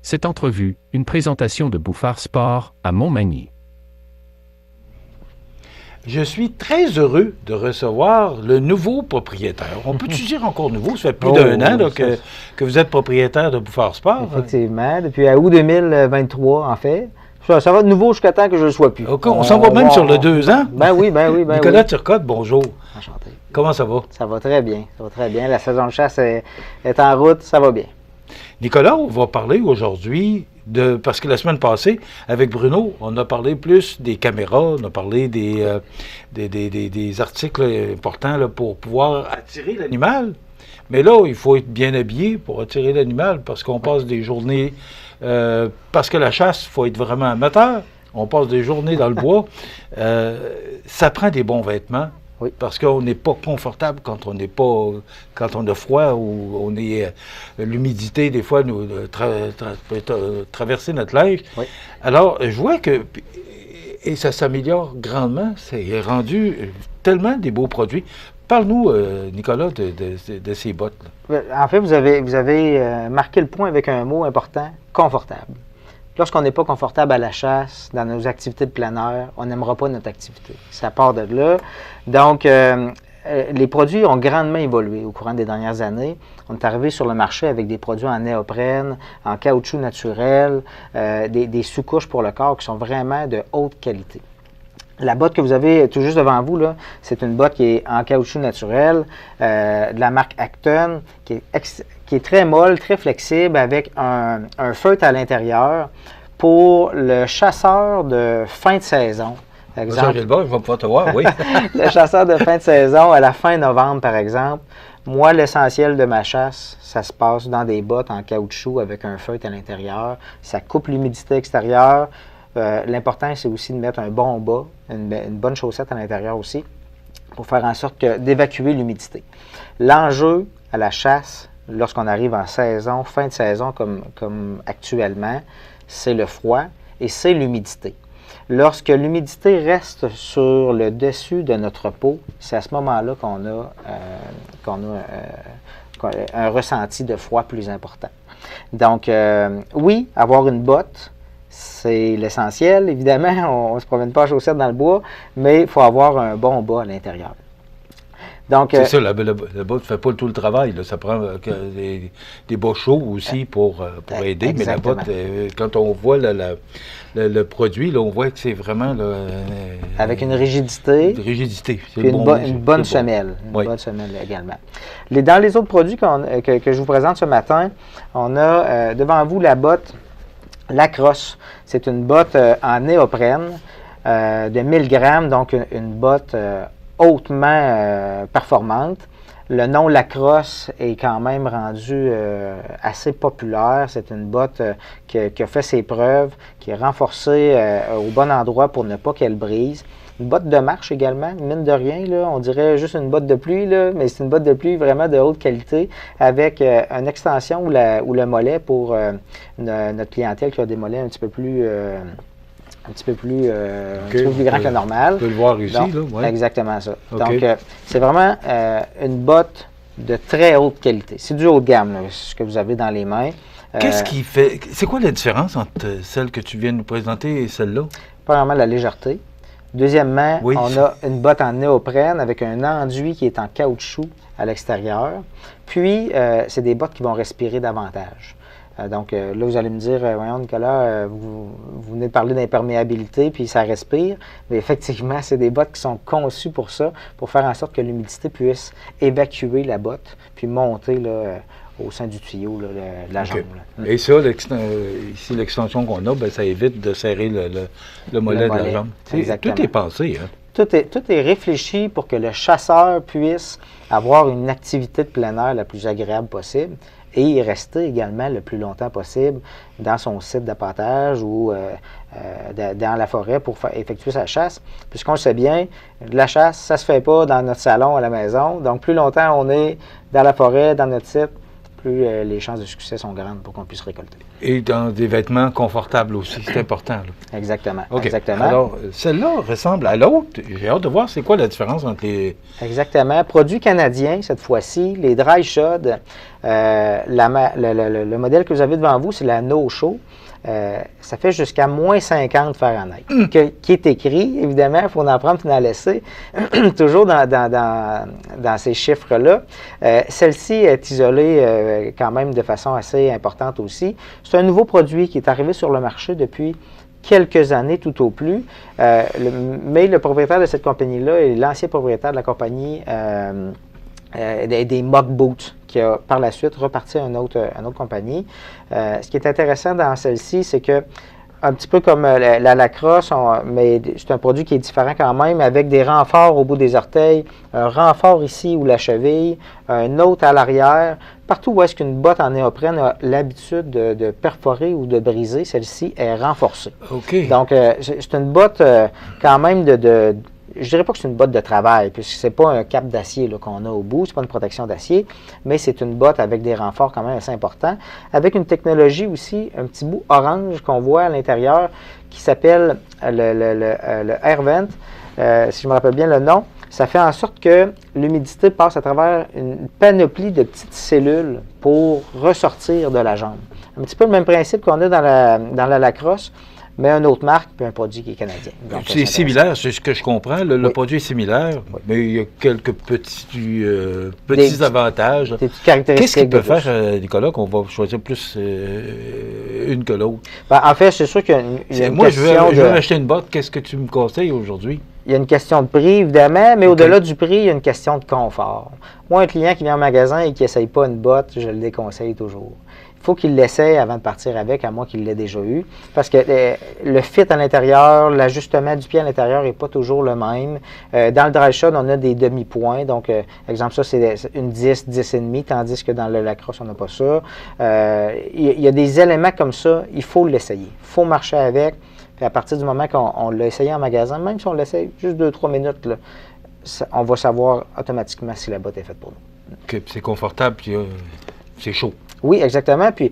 Cette entrevue, une présentation de Bouffard Sport à Montmagny. Je suis très heureux de recevoir le nouveau propriétaire. On peut-tu dire encore nouveau? Ça fait plus d'un an là, que vous êtes propriétaire de Bouffard Sport. Effectivement, depuis août 2023, en fait. Ça va de nouveau jusqu'à temps que je ne le sois plus. Okay, on s'en va même sur le 2 ans? Ben oui. Nicolas Turcotte, bonjour. Enchanté. Comment ça va? Ça va très bien. La saison de chasse est en route, ça va bien. Nicolas, on va parler aujourd'hui parce que la semaine passée, avec Bruno, on a parlé plus des caméras, on a parlé des articles importants là, pour pouvoir attirer l'animal. Mais là, il faut être bien habillé pour attirer l'animal parce qu'on passe des journées... parce que la chasse, il faut être vraiment amateur. On passe des journées dans le bois. Ça prend des bons vêtements. Oui. Parce qu'on n'est pas confortable quand on a froid ou on est l'humidité des fois nous peut traverser notre linge. Oui. Alors je vois que et ça s'améliore grandement. C'est rendu tellement des beaux produits. Parle-nous, Nicolas, de ces bottes là. En fait, vous avez marqué le point avec un mot important, confortable. Lorsqu'on n'est pas confortable à la chasse, dans nos activités de plein air, on n'aimera pas notre activité. Ça part de là. Donc, les produits ont grandement évolué au courant des dernières années. On est arrivé sur le marché avec des produits en néoprène, en caoutchouc naturel, des sous-couches pour le corps qui sont vraiment de haute qualité. La botte que vous avez tout juste devant vous, là, c'est une botte qui est en caoutchouc naturel, de la marque Acton, qui est très molle, très flexible, avec un feutre à l'intérieur pour le chasseur de fin de saison. Par exemple, je vais pouvoir te voir, oui. Le chasseur de fin de saison, à la fin novembre, par exemple. Moi, l'essentiel de ma chasse, ça se passe dans des bottes en caoutchouc avec un feutre à l'intérieur. Ça coupe l'humidité extérieure. L'important, c'est aussi de mettre un bon bas, une bonne chaussette à l'intérieur aussi, pour faire en sorte d'évacuer l'humidité. L'enjeu à la chasse, lorsqu'on arrive en saison, fin de saison comme actuellement, c'est le froid et c'est l'humidité. Lorsque l'humidité reste sur le dessus de notre peau, c'est à ce moment-là qu'on a un ressenti de froid plus important. Donc, oui, avoir une botte, c'est l'essentiel. Évidemment, on ne se promène pas à chaussettes dans le bois, mais il faut avoir un bon bas à l'intérieur. Donc, c'est ça, la botte ne fait pas tout le travail. Là. Ça prend des bas chauds aussi pour aider. Exactement. Mais la botte, quand on voit le produit, là, on voit que c'est vraiment... Là, avec une rigidité. Une rigidité. Puis une bonne semelle. Une bonne semelle également. Dans les autres produits que je vous présente ce matin, on a devant vous la botte Lacrosse. C'est une botte en néoprène de 1000 grammes, donc une botte hautement performante. Le nom Lacrosse est quand même rendu assez populaire. C'est une botte qui a fait ses preuves, qui est renforcée au bon endroit pour ne pas qu'elle brise. Une botte de marche également, mine de rien, là, on dirait juste une botte de pluie, là, mais c'est une botte de pluie vraiment de haute qualité avec une extension ou le mollet pour notre clientèle qui a des mollets un petit peu plus grand que le normal. On peut le voir ici. Donc, là, ouais. Exactement ça. Okay. Donc, c'est vraiment une botte de très haute qualité. C'est du haut de gamme, là, ce que vous avez dans les mains. Qu'est-ce qui fait... C'est quoi la différence entre celle que tu viens de nous présenter et celle-là? Premièrement, la légèreté. Deuxièmement, oui. On a une botte en néoprène avec un enduit qui est en caoutchouc à l'extérieur. Puis, c'est des bottes qui vont respirer davantage. Donc, là, vous allez me dire, voyons, Nicolas, vous venez de parler d'imperméabilité, puis ça respire. Mais effectivement, c'est des bottes qui sont conçues pour ça, pour faire en sorte que l'humidité puisse évacuer la botte, puis monter là, au sein du tuyau là, de la jambe. Là. Et ça, ici, l'extension qu'on a, ça évite de serrer le mollet de la jambe. Tout est pensé. Hein? Tout est réfléchi pour que le chasseur puisse avoir une activité de plein air la plus agréable possible et y rester également le plus longtemps possible dans son site d'appâtage ou dans la forêt pour effectuer sa chasse. Puisqu'on le sait bien, la chasse, ça ne se fait pas dans notre salon à la maison. Donc, plus longtemps on est dans la forêt, dans notre site, plus les chances de succès sont grandes pour qu'on puisse récolter. Et dans des vêtements confortables aussi, c'est important. Là. Exactement. Okay. Exactement. Alors, celle-là ressemble à l'autre. J'ai hâte de voir c'est quoi la différence entre les... Exactement. Produit canadien, cette fois-ci, les dry shod. Le modèle que vous avez devant vous, c'est la No Show. Ça fait jusqu'à moins 50 Fahrenheit, qui est écrit, évidemment, il faut en prendre et en laisser, toujours dans ces chiffres-là. Celle-ci est isolée quand même de façon assez importante aussi. C'est un nouveau produit qui est arrivé sur le marché depuis quelques années tout au plus, mais le propriétaire de cette compagnie-là est l'ancien propriétaire de la compagnie des Mock Boots, qui a par la suite reparti à une autre compagnie. Ce qui est intéressant dans celle-ci, c'est que, un petit peu comme la Lacrosse, mais c'est un produit qui est différent quand même, avec des renforts au bout des orteils, un renfort ici ou la cheville, un autre à l'arrière. Partout où est-ce qu'une botte en néoprène a l'habitude de perforer ou de briser, celle-ci est renforcée. OK. Donc, c'est une botte quand même je dirais pas que c'est une botte de travail, puisque c'est pas un cap d'acier qu'on a au bout, c'est pas une protection d'acier, mais c'est une botte avec des renforts quand même assez importants, avec une technologie aussi, un petit bout orange qu'on voit à l'intérieur, qui s'appelle le Air Vent, si je me rappelle bien le nom. Ça fait en sorte que l'humidité passe à travers une panoplie de petites cellules pour ressortir de la jambe. Un petit peu le même principe qu'on a dans la Lacrosse, mais une autre marque, puis un produit qui est canadien. C'est similaire, c'est ce que je comprends. Le produit est similaire, mais il y a quelques petits avantages. Des petites caractéristiques. Qu'est-ce qu'il peut faire, Nicolas, qu'on va choisir plus une que l'autre? En fait, c'est sûr qu'il y a une moi, question je veux acheter une botte. Qu'est-ce que tu me conseilles aujourd'hui? Il y a une question de prix, évidemment, mais au-delà du prix, il y a une question de confort. Moi, un client qui vient au magasin et qui n'essaye pas une botte, je le déconseille toujours. Il faut qu'il l'essaye avant de partir avec, à moins qu'il l'ait déjà eu. Parce que le fit à l'intérieur, l'ajustement du pied à l'intérieur n'est pas toujours le même. Dans le dry shod, on a des demi-points. Donc, exemple, ça, c'est une 10, 10,5, tandis que dans le Lacrosse, on n'a pas ça. Il y a des éléments comme ça, il faut l'essayer. Il faut marcher avec. Puis à partir du moment qu'on l'a essayé en magasin, même si on l'essaye juste 2-3 minutes, là, on va savoir automatiquement si la botte est faite pour nous. OK, c'est confortable, puis c'est chaud. Oui, exactement. Puis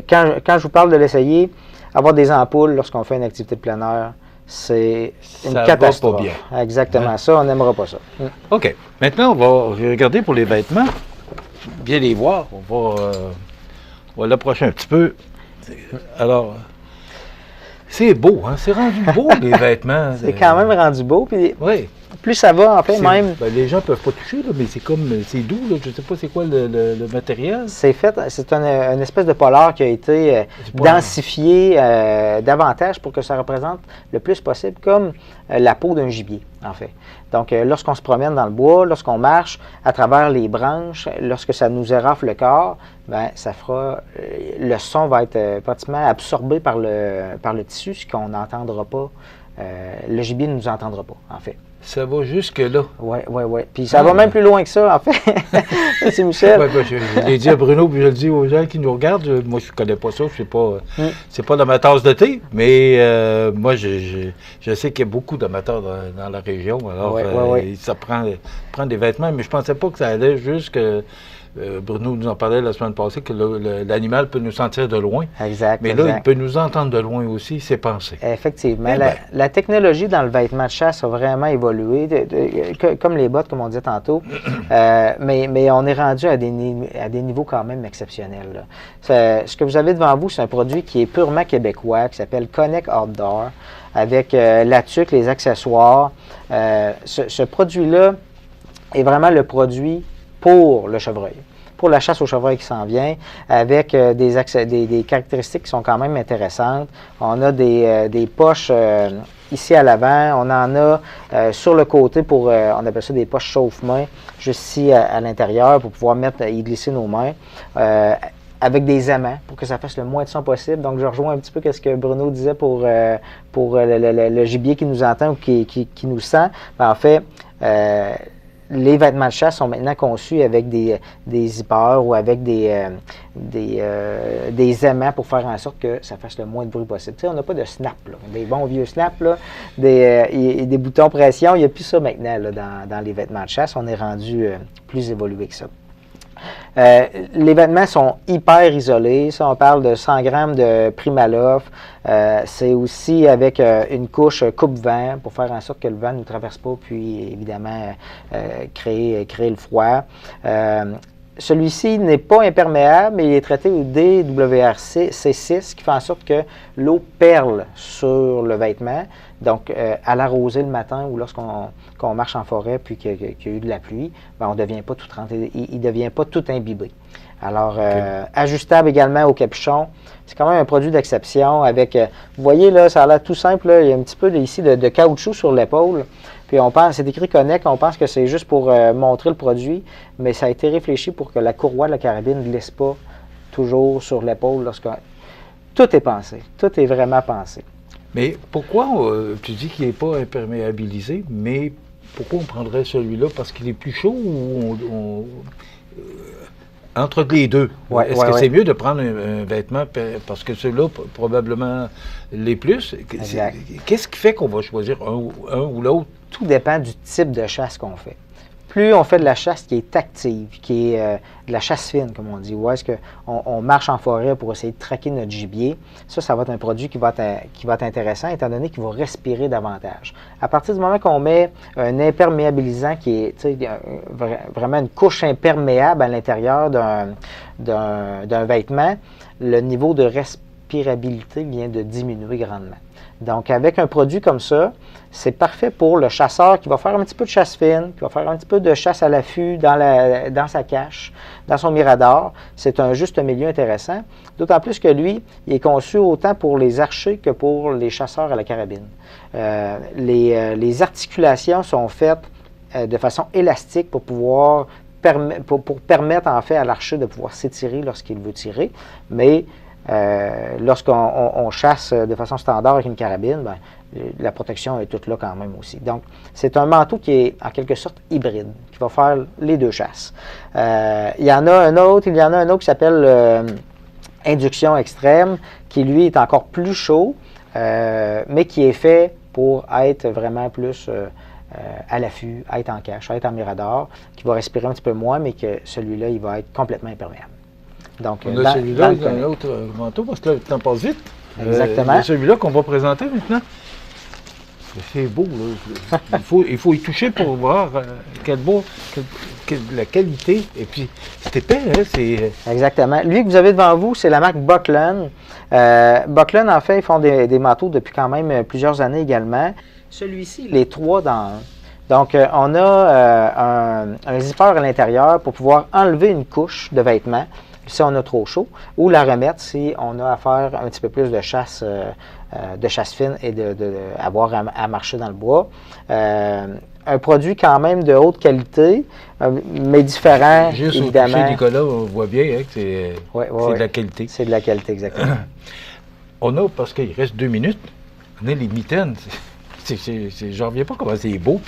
quand je vous parle de l'essayer, avoir des ampoules lorsqu'on fait une activité de plein air, c'est une catastrophe. Va pas bien. Exactement ça, on n'aimera pas ça. OK. Maintenant, on va regarder pour les vêtements. Bien les voir. On va l'approcher un petit peu. Alors, c'est beau, hein? C'est rendu beau, les vêtements. C'est quand même rendu beau. Puis oui. Plus ça va, en fait, même... les gens ne peuvent pas toucher, là, mais c'est doux. Là, je ne sais pas c'est quoi le matériel. C'est une espèce de polar qui a été densifié davantage pour que ça représente le plus possible comme la peau d'un gibier, en fait. Donc, lorsqu'on se promène dans le bois, lorsqu'on marche à travers les branches, lorsque ça nous érafle le corps, bien, ça fera... le son va être pratiquement absorbé par le tissu, ce qu'on n'entendra pas. Le gibier ne nous entendra pas, en fait. Ça va jusque-là. Oui. Puis ça va même plus loin que ça, en fait. C'est Michel. Ouais, je l'ai dit à Bruno, puis je le dis aux gens qui nous regardent. Moi, je ne connais pas ça. C'est pas dans ma tasse de thé, mais moi, je sais qu'il y a beaucoup d'amateurs dans la région. Alors, ça prend des vêtements, mais je ne pensais pas que ça allait jusque... Bruno nous en parlait la semaine passée, que l'animal peut nous sentir de loin. Exact. Mais là, il peut nous entendre de loin aussi, c'est pensé. Effectivement. La technologie dans le vêtement de chasse a vraiment évolué, comme les bottes, comme on disait tantôt. Mais on est rendu à des niveaux quand même exceptionnels. Ce que vous avez devant vous, c'est un produit qui est purement québécois, qui s'appelle Connect Outdoor, avec la tuque, les accessoires. Ce produit-là est vraiment le produit pour le chevreuil, pour la chasse au chevreuil qui s'en vient, avec des caractéristiques qui sont quand même intéressantes. On a des poches ici à l'avant, on en a sur le côté pour, on appelle ça des poches chauffe-main, juste ici à l'intérieur pour pouvoir y glisser nos mains. Avec des aimants pour que ça fasse le moins de son possible. Donc, je rejoins un petit peu ce que Bruno disait pour le gibier qui nous entend ou qui nous sent. En fait, les vêtements de chasse sont maintenant conçus avec des zippers ou avec des aimants pour faire en sorte que ça fasse le moins de bruit possible. Tu sais, on n'a pas de snap, là, des bons vieux snaps, là, des boutons pression. Il n'y a plus ça maintenant là, dans les vêtements de chasse. On est rendu plus évolué que ça. Les vêtements sont hyper isolés. Ça, on parle de 100 grammes de Primaloft. C'est aussi avec une couche coupe-vent pour faire en sorte que le vent ne nous traverse pas, puis évidemment créer le froid. celui-ci n'est pas imperméable, mais il est traité au DWRC C6, ce qui fait en sorte que l'eau perle sur le vêtement. Donc, à l'arroser le matin ou lorsqu'on marche en forêt puis qu'il y a eu de la pluie, ben, on ne devient pas tout trempé, il ne devient pas tout imbibé. Alors, ajustable également au capuchon. C'est quand même un produit d'exception avec, vous voyez là, ça a l'air tout simple, là, il y a un petit peu ici de caoutchouc sur l'épaule. Puis on pense, c'est écrit Connect, on pense que c'est juste pour montrer le produit, mais ça a été réfléchi pour que la courroie de la carabine ne glisse pas toujours sur l'épaule lorsque... Tout est pensé, tout est vraiment pensé. Mais pourquoi, tu dis qu'il n'est pas imperméabilisé, mais pourquoi on prendrait celui-là? Parce qu'il est plus chaud ou entre les deux? Ouais, Est-ce que c'est mieux de prendre un vêtement parce que ceux-là, probablement, les plus? Exact. Qu'est-ce qui fait qu'on va choisir un ou l'autre? Tout dépend du type de chasse qu'on fait. Plus on fait de la chasse qui est active, qui est de la chasse fine, comme on dit, ou est-ce qu'on marche en forêt pour essayer de traquer notre gibier, ça va être un produit qui va être intéressant, étant donné qu'il va respirer davantage. À partir du moment qu'on met un imperméabilisant qui est vraiment une couche imperméable à l'intérieur d'un vêtement, le niveau de respirabilité vient de diminuer grandement. Donc, avec un produit comme ça, c'est parfait pour le chasseur qui va faire un petit peu de chasse fine, qui va faire un petit peu de chasse à l'affût dans sa cache, dans son mirador. C'est un juste milieu intéressant. D'autant plus que lui, il est conçu autant pour les archers que pour les chasseurs à la carabine. Les articulations sont faites de façon élastique pour pouvoir pour permettre en fait à l'archer de pouvoir s'étirer lorsqu'il veut tirer, mais lorsqu'on chasse de façon standard avec une carabine, ben, la protection est toute là quand même aussi. Donc, c'est un manteau qui est en quelque sorte hybride, qui va faire les deux chasses. Il y en a un autre qui s'appelle Induction Extrême, qui lui est encore plus chaud, mais qui est fait pour être vraiment plus à l'affût, être en cache, être en mirador, qui va respirer un petit peu moins, mais que celui-là, il va être complètement imperméable. Donc, on a celui-là, il y a un autre manteau, parce que le temps passe vite. Exactement. Celui-là qu'on va présenter maintenant. C'est beau, là. Il faut y toucher pour voir la qualité. Et puis, c'est épais, hein? C'est... Exactement. Lui que vous avez devant vous, c'est la marque Buckland. Buckland, en fait, ils font des manteaux depuis quand même plusieurs années également. Celui-ci, il est 3 dans 1. Donc, on a un zipper à l'intérieur pour pouvoir enlever une couche de vêtements si on a trop chaud, ou la remettre si on a à faire un petit peu plus de chasse fine et avoir à marcher dans le bois. Un produit quand même de haute qualité, mais différent, juste évidemment. Juste au toucher, Nicolas, on voit bien hein, que c'est de la qualité. C'est de la qualité, exactement. On a, parce qu'il reste 2 minutes, on a les mitaines. J'en reviens pas comment c'est beau.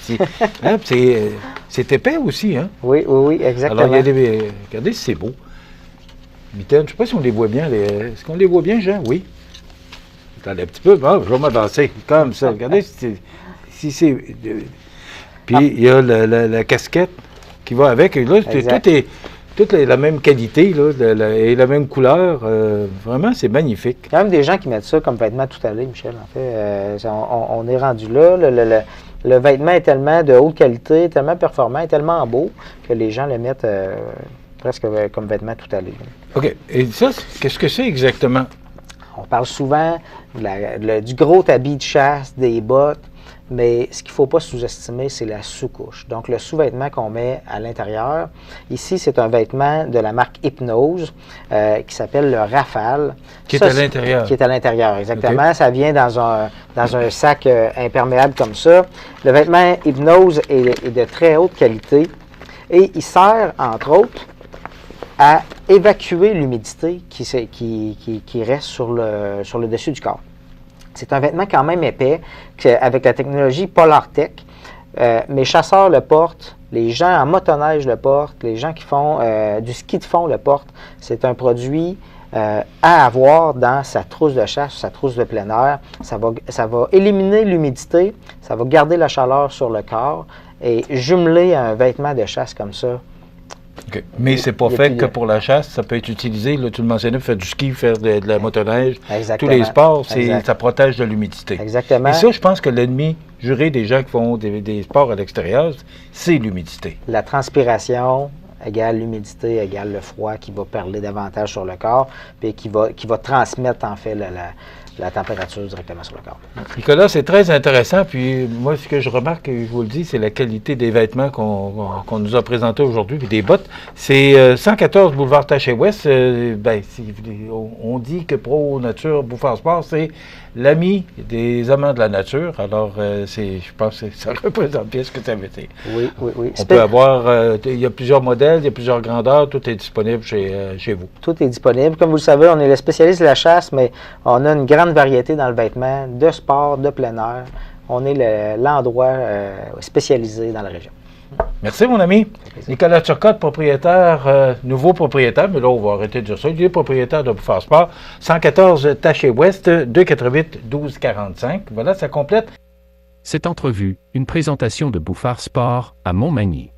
C'est épais aussi. Hein? Oui, exactement. Alors, regardez si c'est beau. Mitaines, je ne sais pas si on les voit bien. Est-ce qu'on les voit bien, Jean? Oui. Attendez un petit peu. Bon, je vais m'avancer. Comme ça. Regardez si c'est... Puis, il y a la casquette qui va avec. Et là, toute la même qualité là, et la même couleur. Vraiment, c'est magnifique. Il y a même des gens qui mettent ça comme vêtement tout à l'heure, Michel. En fait, on est rendu là. Le vêtement est tellement de haute qualité, tellement performant, tellement beau que les gens le mettent presque comme vêtement tout à l'heure. OK. Et ça, qu'est-ce que c'est exactement? On parle souvent du gros habit de chasse, des bottes, mais ce qu'il ne faut pas sous-estimer, c'est la sous-couche. Donc, le sous-vêtement qu'on met à l'intérieur. Ici, c'est un vêtement de la marque Hypnose qui s'appelle le Rafale. Qui est à l'intérieur. Qui est à l'intérieur, exactement. Okay. Ça vient dans un sac imperméable comme ça. Le vêtement Hypnose est de très haute qualité et il sert, entre autres, à évacuer l'humidité qui reste sur le dessus du corps. C'est un vêtement quand même épais, avec la technologie Polartec. Mes chasseurs le portent, les gens en motoneige le portent, les gens qui font du ski de fond le portent. C'est un produit à avoir dans sa trousse de chasse, sa trousse de plein air. Ça va éliminer l'humidité, ça va garder la chaleur sur le corps et jumeler un vêtement de chasse comme ça. Okay. Mais c'est pas fait que pour la chasse, ça peut être utilisé, là, tu le mentionnais, faire du ski, faire de la motoneige, exactement. Tous les sports, ça protège de l'humidité. Exactement. Et ça, je pense que l'ennemi juré des gens qui font des sports à l'extérieur, c'est l'humidité. La transpiration égale l'humidité, égale le froid qui va perler davantage sur le corps, puis qui va transmettre en fait la température directement sur le corps. Nicolas, c'est très intéressant. Puis moi, ce que je remarque, je vous le dis, c'est la qualité des vêtements qu'on nous a présentés aujourd'hui, puis des bottes. C'est 114 boulevard Taché-Ouest. On dit que Pro Nature Bouffard Sport, c'est l'ami des amants de la nature. Alors, je pense que ça représente bien ce que ça veut dire. Oui. On peut avoir, il y a plusieurs modèles, il y a plusieurs grandeurs, tout est disponible chez vous. Tout est disponible. Comme vous le savez, on est le spécialiste de la chasse, mais on a une grande variété dans le vêtement, de sport, de plein air. On est l'endroit spécialisé dans la région. Merci, mon ami. Nicolas Turcotte, propriétaire, nouveau propriétaire, mais là, on va arrêter de dire ça. Il est propriétaire de Bouffard Sport, 114 Taché-Ouest, 288-1245. Voilà, ça complète. Cette entrevue, une présentation de Bouffard Sport à Montmagny.